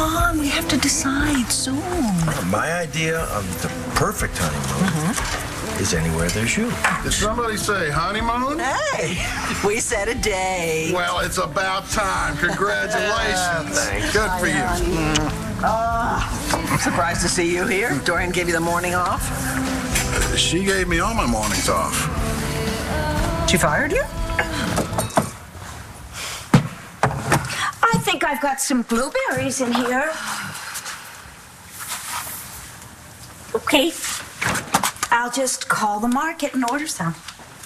on, we have to decide soon. My idea of the perfect honeymoon is anywhere there's you. Did somebody say honeymoon? Hey, we said a day. Well, it's about time. Congratulations. Thanks. Good for you. Surprised to see you here. Dorian gave you the morning off. She gave me all my mornings off. She fired you? I think I've got some blueberries in here. Okay. I'll just call the market and order some.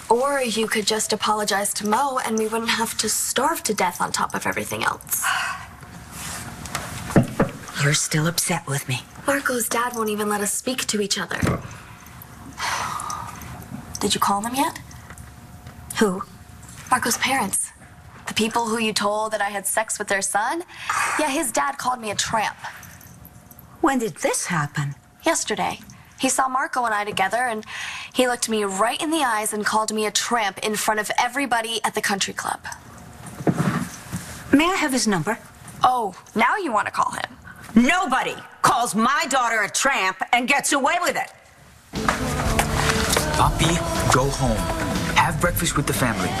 Or you could just apologize to Mo and we wouldn't have to starve to death on top of everything else. You're still upset with me. Markko's dad won't even let us speak to each other. Did you call them yet? Who? Markko's parents. The people who you told that I had sex with their son? Yeah, his dad called me a tramp. When did this happen? Yesterday. He saw Markko and I together, and he looked me right in the eyes and called me a tramp in front of everybody at the country club. May I have his number? Oh, now you want to call him? Nobody calls my daughter a tramp and gets away with it. Poppy, go home. Have breakfast with the family.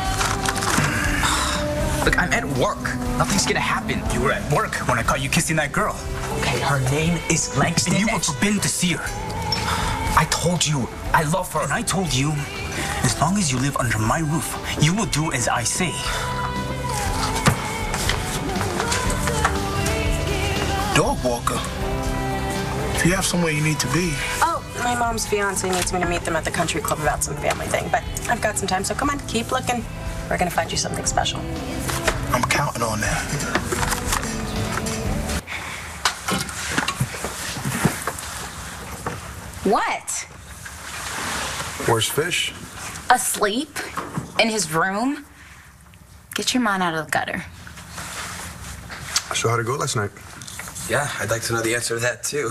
Look, I'm at work. Nothing's gonna happen. You were at work when I caught you kissing that girl. Okay, her name is Langston. And you were forbidden to see her. I told you, I love her. And I told you, as long as you live under my roof, you will do as I say. Dog walker. If you have somewhere you need to be. Oh, my mom's fiance needs me to meet them at the country club about some family thing, but I've got some time, so come on, keep looking. We're gonna find you something special. I'm counting on that. What? Where's Fish? Asleep? In his room? Get your mind out of the gutter. So how'd it go last night? Yeah, I'd like to know the answer to that, too.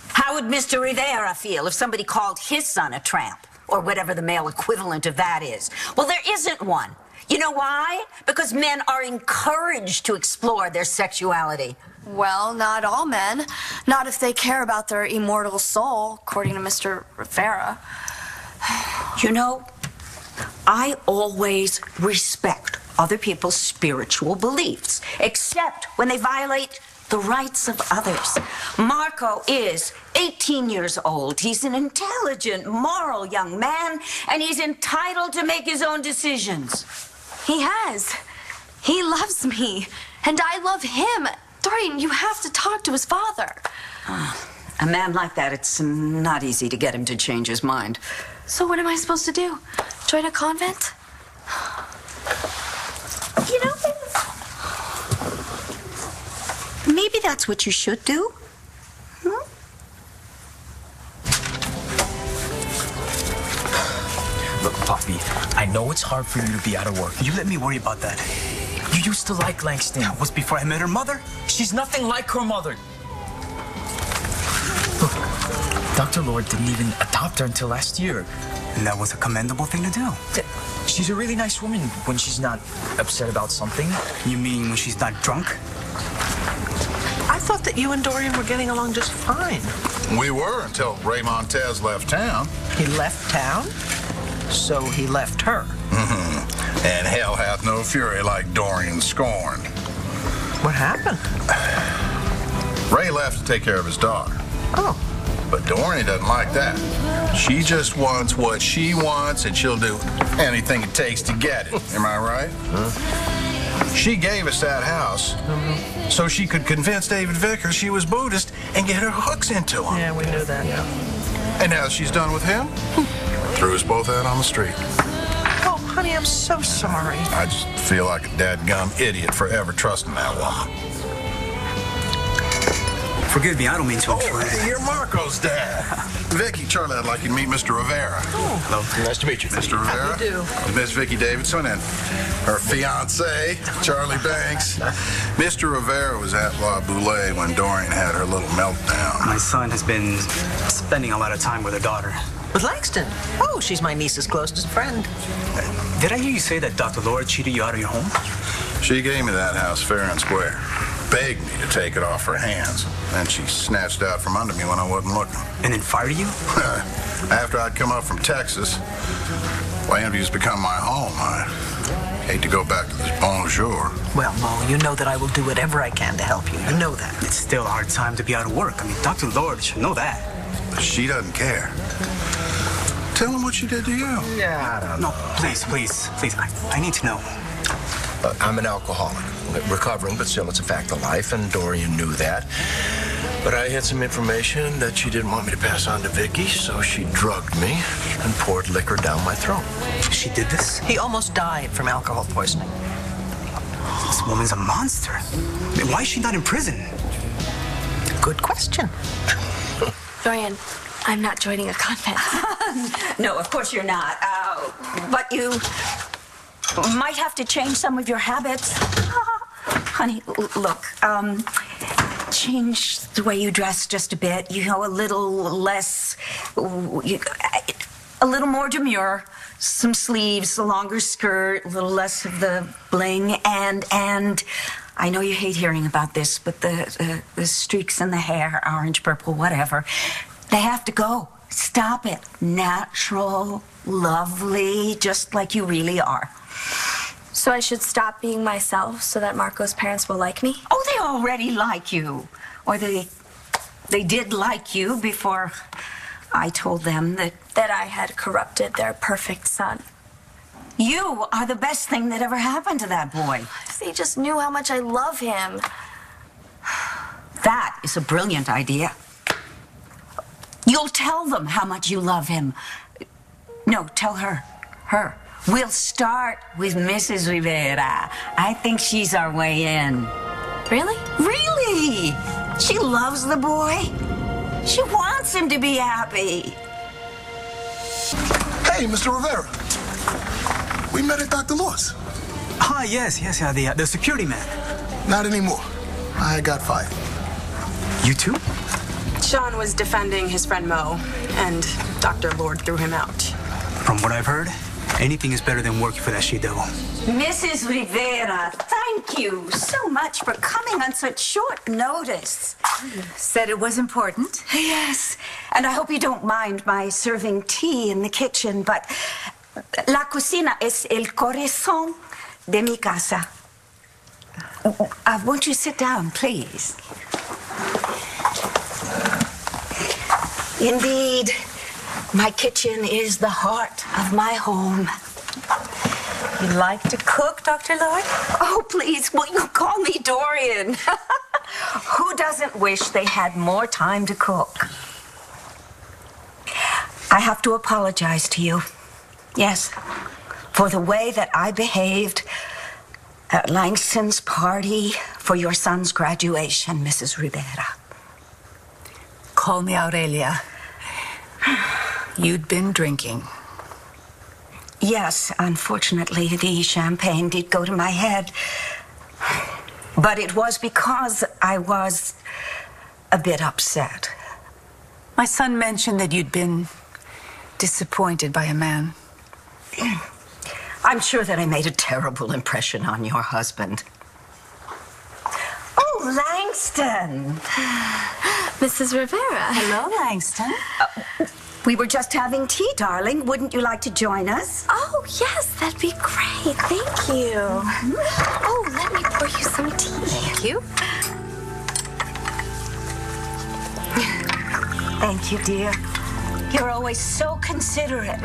How would Mr. Rivera feel if somebody called his son a tramp? Or whatever the male equivalent of that is. Well, there isn't one. You know why? Because men are encouraged to explore their sexuality. Well, not all men. Not if they care about their immortal soul, according to Mr. Rivera. You know, I always respect other people's spiritual beliefs, except when they violate the rights of others. Markko is 18 years old. He's an intelligent, moral young man, and he's entitled to make his own decisions. He has. He loves me, and I love him. Dorian, you have to talk to his father. A man like that, it's not easy to get him to change his mind. So what am I supposed to do? Join a convent? You know, maybe that's what you should do. Look, Poppy, I know it's hard for you to be out of work. You let me worry about that. You used to like Langston. That was before I met her mother. She's nothing like her mother. Look, Dr. Lord didn't even adopt her until last year. And that was a commendable thing to do. She's a really nice woman when she's not upset about something. You mean when she's not drunk? I thought that you and Dorian were getting along just fine. We were until Ray Montez left town. He left town? So he left her. And hell hath no fury like Dorian scorned. What happened? Ray left to take care of his daughter. Oh. But Dorian doesn't like that. She just wants what she wants, and she'll do anything it takes to get it. Am I right? She gave us that house so she could convince David Vickers she was Buddhist and get her hooks into him. Yeah, we knew that, yeah. And now that she's done with him, threw us both out on the street. Oh, honey, I'm so sorry. I just feel like a dadgum idiot for ever trusting that woman. Forgive me, I don't mean to intrude. Oh, you're Markko's dad. Viki, Charlie, I'd like you to meet Mr. Rivera. Hello, nice to meet you. Mr. Rivera. How do you do? Miss Viki Davidson and her fiancé, Charlie Banks. Mr. Rivera was at La Boulée when Dorian had her little meltdown. My son has been spending a lot of time with her daughter. With Langston? Oh, she's my niece's closest friend. Did I hear you say that Dr. Laura cheated you out of your home? She gave me that house fair and square. Begged me to take it off her hands. Then she snatched it out from under me when I wasn't looking. And then fired you? After I'd come up from Texas, Landview's become my home. I hate to go back to this bonjour. Well, Mo, you know that I will do whatever I can to help you. You know that. It's still a hard time to be out of work. I mean, Dr. Lord should know that. She doesn't care. Tell him what she did to you. Yeah, I don't know. No, please. I need to know. I'm an alcoholic. Recovering, but still it's a fact of life, and Dorian knew that. But I had some information that she didn't want me to pass on to Viki, so she drugged me and poured liquor down my throat. She did this? He almost died from alcohol poisoning. This woman's a monster. I mean, why is she not in prison? Good question. Dorian, I'm not joining a convent. No, of course you're not. But you might have to change some of your habits. Honey, look, change the way you dress just a bit. You know, a little less, a little more demure. Some sleeves, a longer skirt, a little less of the bling, and I know you hate hearing about this, but the streaks in the hair, orange, purple, whatever, they have to go. Stop it. Natural, lovely, just like you really are. So I should stop being myself so that Markko's parents will like me? Oh, they already like you. Or they did like you before I told them that I had corrupted their perfect son. you are the best thing that ever happened to that boy. If they just knew how much I love him. That is a brilliant idea. You'll tell them how much you love him. No, tell her. Her. We'll start with Mrs. Rivera. I think she's our way in. Really? Really? She loves the boy. She wants him to be happy. Hey, Mr. Rivera. We met at Dr. Law's. Ah, yes, the security man. Not anymore. I got fired. You too? Shaun was defending his friend Mo, and Dr. Lord threw him out. From what I've heard, anything is better than working for that she-devil. Mrs. Rivera, thank you so much for coming on such short notice. Said it was important. Yes, and I hope you don't mind my serving tea in the kitchen, but la cocina es el corazón de mi casa. Won't you sit down, please? Indeed, my kitchen is the heart of my home. You like to cook, Dr. Lord? Oh, please, will you call me Dorian? Who doesn't wish they had more time to cook? I have to apologize to you. Yes, for the way that I behaved at Langston's party for your son's graduation, Mrs. Rivera. Call me Aurelia. You'd been drinking. Yes, unfortunately, the champagne did go to my head. But it was because I was a bit upset. My son mentioned that you'd been disappointed by a man. I'm sure that I made a terrible impression on your husband. Oh, Langston! Mrs. Rivera. Hello, Langston. We were just having tea, darling. Wouldn't you like to join us? Oh, yes, that'd be great. Thank you. Oh, let me pour you some tea. Thank you. Thank you, dear. You're always so considerate.